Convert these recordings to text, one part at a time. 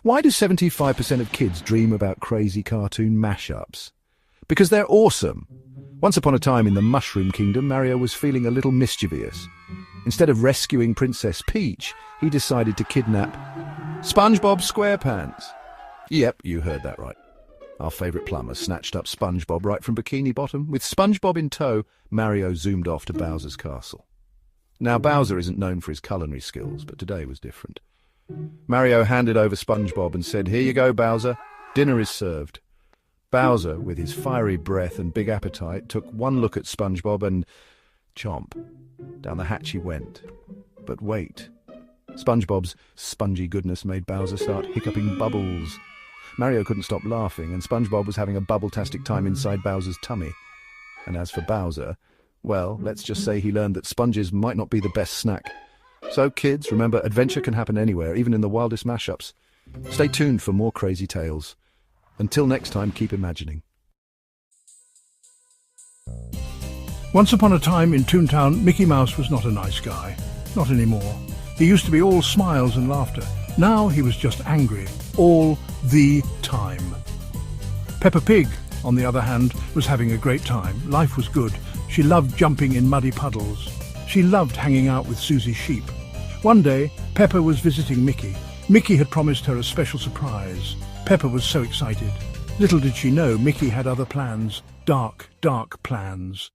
Why do 75% of kids dream about crazy cartoon mashups? Because they're awesome. Once upon a time in the Mushroom Kingdom, Mario was feeling a little mischievous. Instead of rescuing Princess Peach, he decided to kidnap SpongeBob SquarePants. Yep, you heard that right. Our favourite plumber snatched up SpongeBob right from Bikini Bottom. With SpongeBob in tow, Mario zoomed off to Bowser's castle. Now, Bowser isn't known for his culinary skills, but today was different. Mario handed over SpongeBob and said, "Here you go, Bowser. Dinner is served." Bowser, with his fiery breath and big appetite, took one look at SpongeBob and chomp. Down the hatch he went. But wait. SpongeBob's spongy goodness made Bowser start hiccuping bubbles. Mario couldn't stop laughing, and SpongeBob was having a bubble-tastic time inside Bowser's tummy. And as for Bowser, well, let's just say he learned that sponges might not be the best snack. So, kids, remember, adventure can happen anywhere, even in the wildest mashups. Stay tuned for more crazy tales. Until next time, keep imagining. Once upon a time in Toontown, Mickey Mouse was not a nice guy. Not anymore. He used to be all smiles and laughter. Now he was just angry, all the time. Peppa Pig, on the other hand, was having a great time. Life was good. She loved jumping in muddy puddles. She loved hanging out with Susie Sheep. One day, Peppa was visiting Mickey. Mickey had promised her a special surprise. Peppa was so excited. Little did she know Mickey had other plans. Dark, dark plans.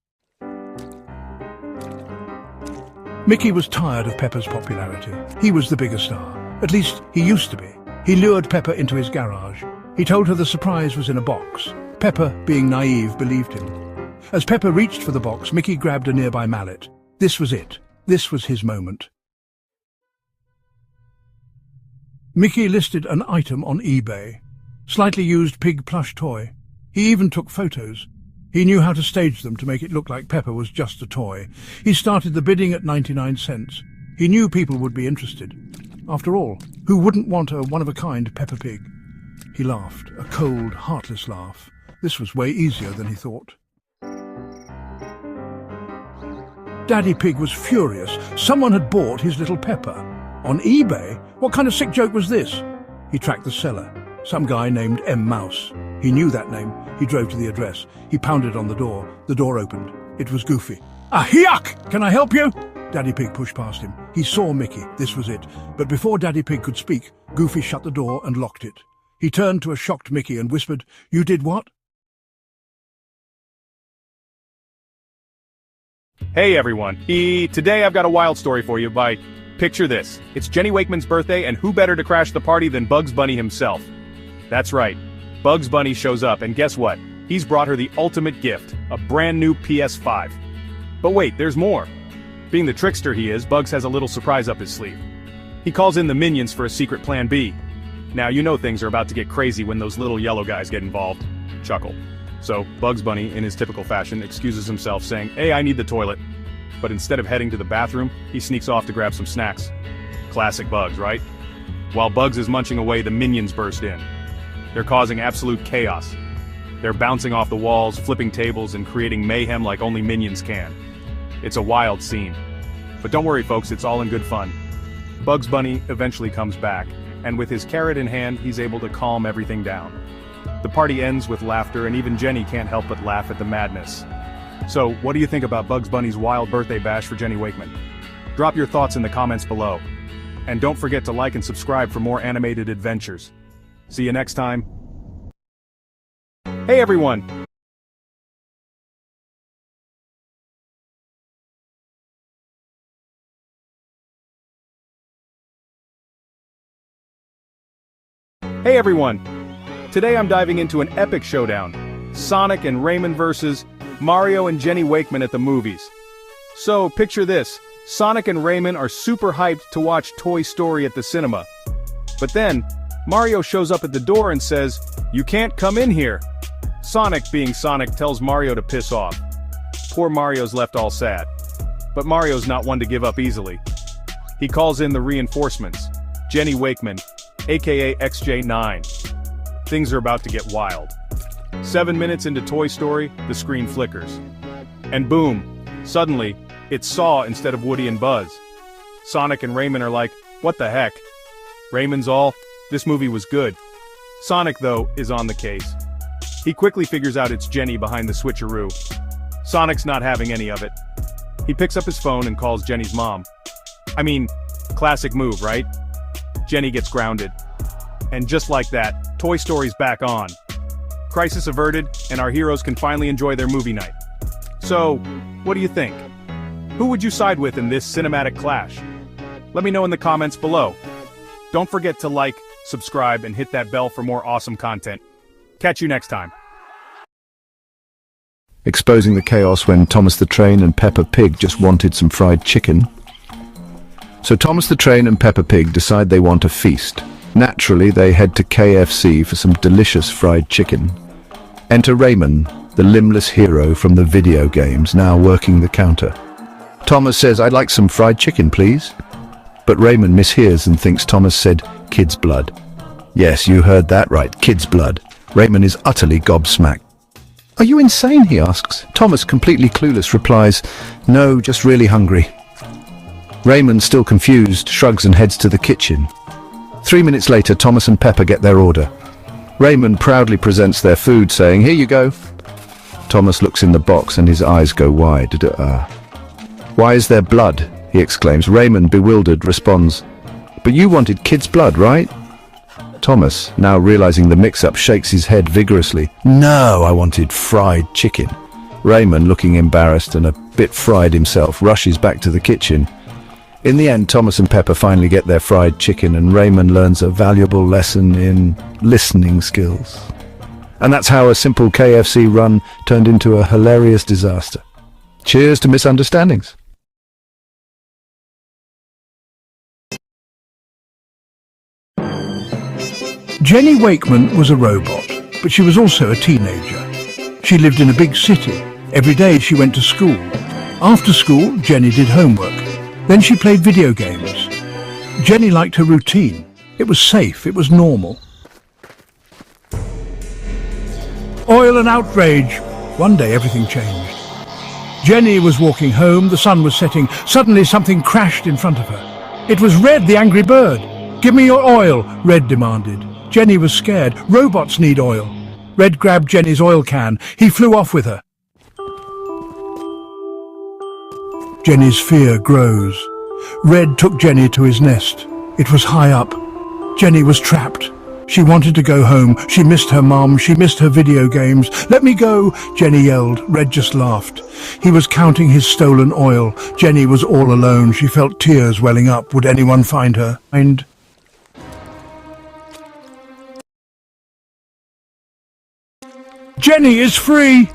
Mickey was tired of Peppa's popularity. He was the bigger star. At least, he used to be. He lured Peppa into his garage. He told her the surprise was in a box. Peppa, being naive, believed him. As Peppa reached for the box, Mickey grabbed a nearby mallet. This was it. This was his moment. Mickey listed an item on eBay. Slightly used pig plush toy. He even took photos. He knew how to stage them to make it look like Peppa was just a toy. He started the bidding at 99 cents. He knew people would be interested. After all, who wouldn't want a one-of-a-kind Peppa Pig? He laughed, a cold, heartless laugh. This was way easier than he thought. Daddy Pig was furious. Someone had bought his little Peppa. On eBay? What kind of sick joke was this? He tracked the seller, some guy named M. Mouse. He knew that name. He drove to the address. He pounded on the door. The door opened. It was Goofy. "Ahiak! Can I help you?" Daddy Pig pushed past him. He saw Mickey. This was it. But before Daddy Pig could speak, Goofy shut the door and locked it. He turned to a shocked Mickey and whispered, "You did what?" Hey everyone, today I've got a wild story for you by, picture this. It's Jenny Wakeman's birthday, and who better to crash the party than Bugs Bunny himself? That's right, Bugs Bunny shows up, and guess what? He's brought her the ultimate gift, a brand new PS5. But wait, there's more. Being the trickster he is, Bugs has a little surprise up his sleeve. He calls in the minions for a secret plan B. Now you know things are about to get crazy when those little yellow guys get involved. Chuckle. So, Bugs Bunny, in his typical fashion, excuses himself saying, "Hey, I need the toilet." But instead of heading to the bathroom, he sneaks off to grab some snacks. Classic Bugs, right? While Bugs is munching away, the minions burst in. They're causing absolute chaos. They're bouncing off the walls, flipping tables, and creating mayhem like only minions can. It's a wild scene. But don't worry folks, it's all in good fun. Bugs Bunny eventually comes back, and with his carrot in hand, he's able to calm everything down. The party ends with laughter, and even Jenny can't help but laugh at the madness. So, what do you think about Bugs Bunny's wild birthday bash for Jenny Wakeman? Drop your thoughts in the comments below. And don't forget to like and subscribe for more animated adventures. See you next time. Hey everyone! Hey everyone! Today I'm diving into an epic showdown. Sonic and Rayman versus Mario and Jenny Wakeman at the movies. So, picture this. Sonic and Rayman are super hyped to watch Toy Story at the cinema. But then, Mario shows up at the door and says, "You can't come in here." Sonic, being Sonic, tells Mario to piss off. Poor Mario's left all sad. But Mario's not one to give up easily. He calls in the reinforcements. Jenny Wakeman, aka XJ9. Things are about to get wild. 7 minutes into Toy Story, the screen flickers. And boom, suddenly, it's Saw instead of Woody and Buzz. Sonic and Rayman are like, what the heck? Rayman's all, this movie was good. Sonic, though, is on the case. He quickly figures out it's Jenny behind the switcheroo. Sonic's not having any of it. He picks up his phone and calls Jenny's mom. I mean, classic move, right? Jenny gets grounded. And just like that, Toy Story's back on. Crisis averted, and our heroes can finally enjoy their movie night. So, what do you think? Who would you side with in this cinematic clash? Let me know in the comments below. Don't forget to like, subscribe, and hit that bell for more awesome content. Catch you next time. Exposing the chaos when Thomas the Train and Peppa Pig just wanted some fried chicken. So Thomas the Train and Peppa Pig decide they want a feast. Naturally, they head to KFC for some delicious fried chicken. Enter Raymond, the limbless hero from the video games, now working the counter. Thomas says, "I'd like some fried chicken, please." But Raymond mishears and thinks Thomas said, "kid's blood." Yes, you heard that right, kid's blood. Raymond is utterly gobsmacked. "Are you insane?" he asks. Thomas, completely clueless, replies, "No, just really hungry." Raymond, still confused, shrugs and heads to the kitchen. 3 minutes later, Thomas and Peppa get their order. Raymond proudly presents their food, saying, "Here you go." Thomas looks in the box and his eyes go wide. "Why is there blood?" he exclaims. Raymond, bewildered, responds, "But you wanted kid's blood, right?" Thomas, now realizing the mix-up, shakes his head vigorously. "No, I wanted fried chicken." Raymond, looking embarrassed and a bit fried himself, rushes back to the kitchen. In the end, Thomas and Peppa finally get their fried chicken, and Raymond learns a valuable lesson in listening skills. And that's how a simple KFC run turned into a hilarious disaster. Cheers to misunderstandings. Jenny Wakeman was a robot, but she was also a teenager. She lived in a big city. Every day she went to school. After school, Jenny did homework. Then she played video games. Jenny liked her routine. It was safe, it was normal. Oil and outrage. One day everything changed. Jenny was walking home, the sun was setting. Suddenly something crashed in front of her. It was Red, the angry bird. "Give me your oil," Red demanded. Jenny was scared. Robots need oil. Red grabbed Jenny's oil can. He flew off with her. Jenny's fear grows. Red took Jenny to his nest. It was high up. Jenny was trapped. She wanted to go home. She missed her mom. She missed her video games. "Let me go," Jenny yelled. Red just laughed. He was counting his stolen oil. Jenny was all alone. She felt tears welling up. Would anyone find her? Jenny is free!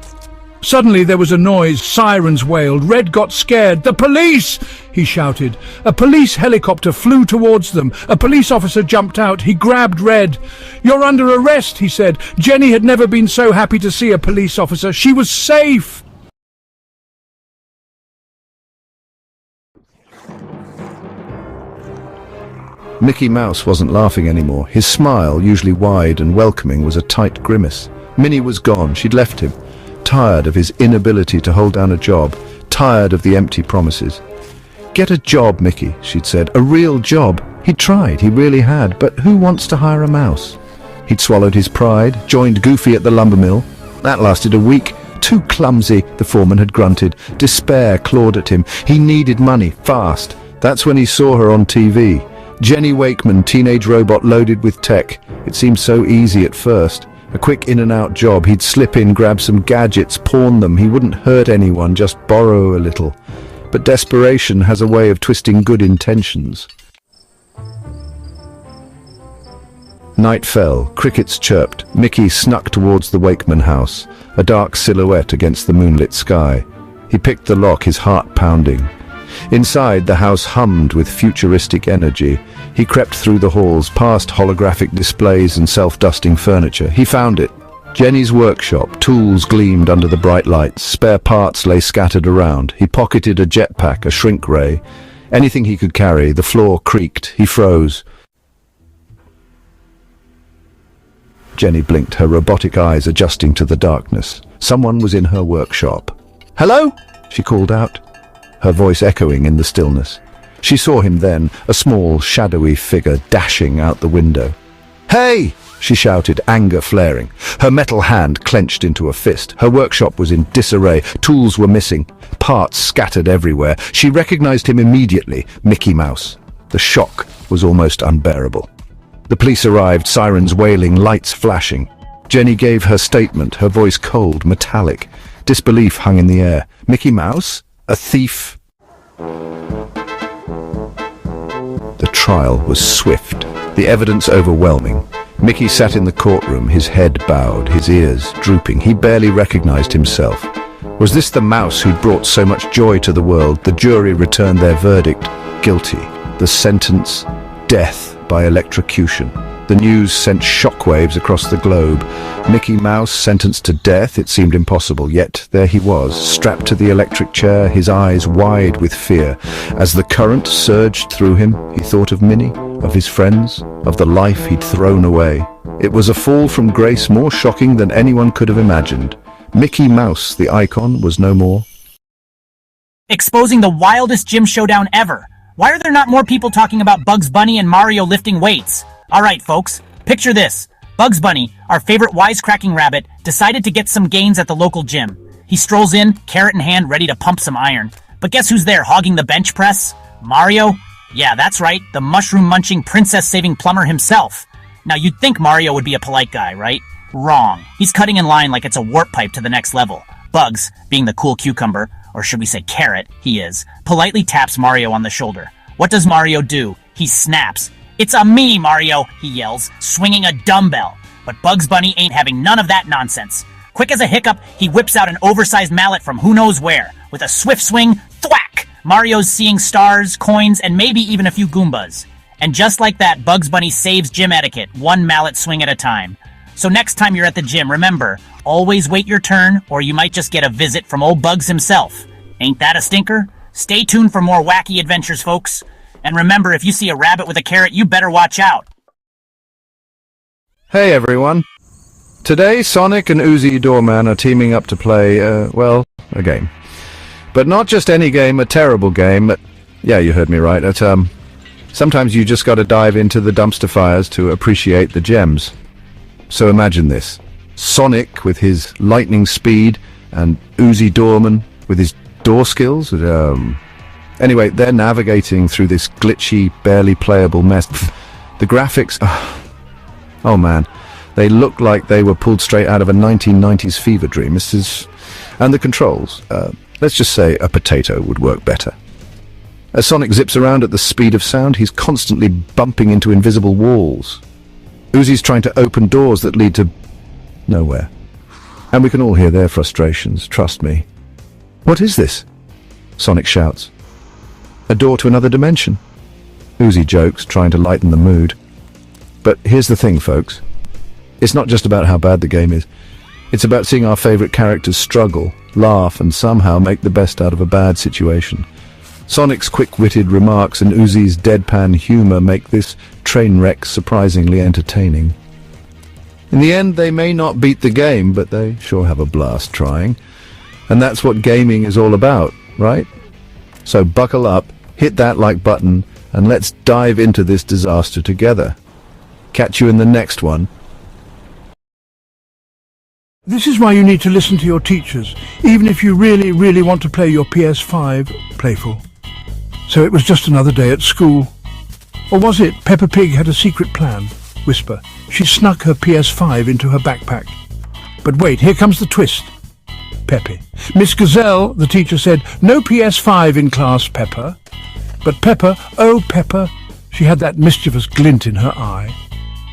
Suddenly there was a noise. Sirens wailed. Red got scared. "The police!" he shouted. A police helicopter flew towards them. A police officer jumped out. He grabbed Red. "You're under arrest," he said. Jenny had never been so happy to see a police officer. She was safe! Mickey Mouse wasn't laughing anymore. His smile, usually wide and welcoming, was a tight grimace. Minnie was gone. She'd left him. Tired of his inability to hold down a job, tired of the empty promises. "Get a job, Mickey," she'd said. "A real job." He'd tried, he really had, but who wants to hire a mouse? He'd swallowed his pride, joined Goofy at the lumber mill. That lasted a week. "Too clumsy," the foreman had grunted. Despair clawed at him. He needed money, fast. That's when he saw her on TV. Jenny Wakeman, teenage robot loaded with tech. It seemed so easy at first. A quick in-and-out job. He'd slip in, grab some gadgets, pawn them. He wouldn't hurt anyone, just borrow a little. But desperation has a way of twisting good intentions. Night fell. Crickets chirped. Mickey snuck towards the Wakeman house, a dark silhouette against the moonlit sky. He picked the lock, his heart pounding. Inside, the house hummed with futuristic energy. He crept through the halls, past holographic displays and self-dusting furniture. He found it. Jenny's workshop. Tools gleamed under the bright lights. Spare parts lay scattered around. He pocketed a jetpack, a shrink ray. Anything he could carry. The floor creaked. He froze. Jenny blinked, her robotic eyes adjusting to the darkness. Someone was in her workshop. "Hello?" she called out, her voice echoing in the stillness. She saw him then, a small, shadowy figure dashing out the window. "Hey!" she shouted, anger flaring. Her metal hand clenched into a fist. Her workshop was in disarray. Tools were missing, parts scattered everywhere. She recognized him immediately, Mickey Mouse. The shock was almost unbearable. The police arrived, sirens wailing, lights flashing. Jenny gave her statement, her voice cold, metallic. Disbelief hung in the air. Mickey Mouse? A thief? The trial was swift, the evidence overwhelming. Mickey sat in the courtroom, his head bowed, his ears drooping. He barely recognized himself. Was this the mouse who'd brought so much joy to the world? The jury returned their verdict, guilty. The sentence, death by electrocution. The news sent shockwaves across the globe. Mickey Mouse sentenced to death, it seemed impossible, yet there he was, strapped to the electric chair, his eyes wide with fear. As the current surged through him, he thought of Minnie, of his friends, of the life he'd thrown away. It was a fall from grace more shocking than anyone could have imagined. Mickey Mouse, the icon, was no more. Exposing the wildest gym showdown ever. Why are there not more people talking about Bugs Bunny and Mario lifting weights? Alright folks, picture this. Bugs Bunny, our favorite wisecracking rabbit, decided to get some gains at the local gym. He strolls in, carrot in hand, ready to pump some iron. But guess who's there hogging the bench press? Mario? Yeah, that's right, the mushroom-munching, princess-saving plumber himself. Now you'd think Mario would be a polite guy, right? Wrong. He's cutting in line like it's a warp pipe to the next level. Bugs, being the cool cucumber, or should we say carrot, he is, politely taps Mario on the shoulder. What does Mario do? He snaps. "It's a me, Mario," he yells, swinging a dumbbell. But Bugs Bunny ain't having none of that nonsense. Quick as a hiccup, he whips out an oversized mallet from who knows where. With a swift swing, thwack! Mario's seeing stars, coins, and maybe even a few Goombas. And just like that, Bugs Bunny saves gym etiquette, one mallet swing at a time. So next time you're at the gym, remember, always wait your turn, or you might just get a visit from old Bugs himself. Ain't that a stinker? Stay tuned for more wacky adventures, folks. And remember, if you see a rabbit with a carrot, you better watch out. Hey everyone. Today, Sonic and Uzi Doorman are teaming up to play, a game. But not just any game, a terrible game. Yeah, you heard me right. Sometimes you just gotta dive into the dumpster fires to appreciate the gems. So imagine this. Sonic with his lightning speed, and Uzi Doorman with his door skills. Anyway, they're navigating through this glitchy, barely playable mess. The graphics, oh man, they look like they were pulled straight out of a 1990s fever dream. And the controls, let's just say a potato would work better. As Sonic zips around at the speed of sound, he's constantly bumping into invisible walls. Uzi's trying to open doors that lead to nowhere. And we can all hear their frustrations, trust me. "What is this?" Sonic shouts. "A door to another dimension." Uzi jokes, trying to lighten the mood. But here's the thing, folks. It's not just about how bad the game is. It's about seeing our favorite characters struggle, laugh, and somehow make the best out of a bad situation. Sonic's quick-witted remarks and Uzi's deadpan humor make this train wreck surprisingly entertaining. In the end, they may not beat the game, but they sure have a blast trying. And that's what gaming is all about, right? So buckle up, hit that like button, and let's dive into this disaster together. Catch you in the next one. This is why you need to listen to your teachers, even if you really, really want to play your PS5 playful. So it was just another day at school. Or was it Peppa Pig had a secret plan? Whisper. She snuck her PS5 into her backpack. But wait, here comes the twist. Peppy. "Miss Gazelle," the teacher said, "no PS5 in class, Peppa." But Peppa, oh Peppa, she had that mischievous glint in her eye.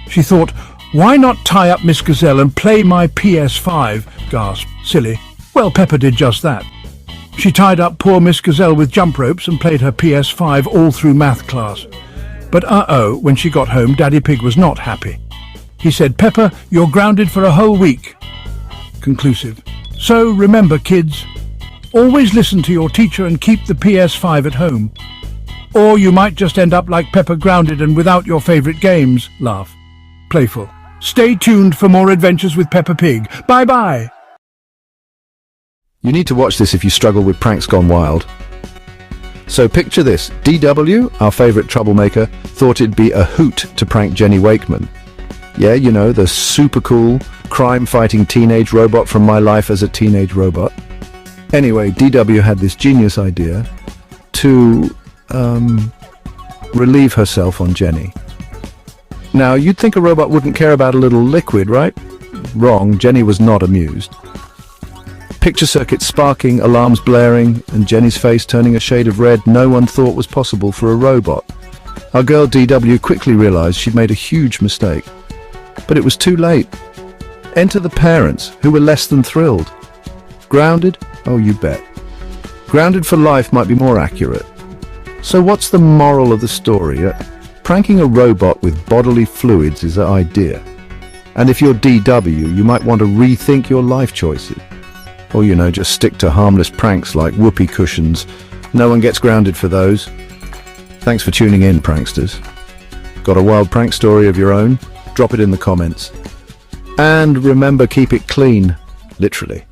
She thought, why not tie up Miss Gazelle and play my PS5? Gasped. Silly. Well, Peppa did just that. She tied up poor Miss Gazelle with jump ropes and played her PS5 all through math class. But when she got home, Daddy Pig was not happy. He said, "Peppa, you're grounded for a whole week." Conclusive. So remember, kids, always listen to your teacher and keep the PS5 at home. Or you might just end up like Peppa, grounded and without your favorite games. Laugh. Playful. Stay tuned for more adventures with Peppa Pig. Bye-bye. You need to watch this if you struggle with pranks gone wild. So picture this. DW, our favorite troublemaker, thought it'd be a hoot to prank Jenny Wakeman. Yeah, you know, the super cool, crime-fighting teenage robot from My Life as a Teenage Robot. Anyway, DW had this genius idea to, relieve herself on Jenny. Now, you'd think a robot wouldn't care about a little liquid, right? Wrong, Jenny was not amused. Picture circuits sparking, alarms blaring, and Jenny's face turning a shade of red no one thought was possible for a robot. Our girl DW quickly realized she'd made a huge mistake. But it was too late. Enter the parents, who were less than thrilled. Grounded? Oh, you bet. Grounded for life might be more accurate. So what's the moral of the story? Pranking a robot with bodily fluids is an idea. And if you're DW, you might want to rethink your life choices. Or, you know, just stick to harmless pranks like whoopee cushions. No one gets grounded for those. Thanks for tuning in, pranksters. Got a wild prank story of your own? Drop it in the comments. And remember, keep it clean, literally.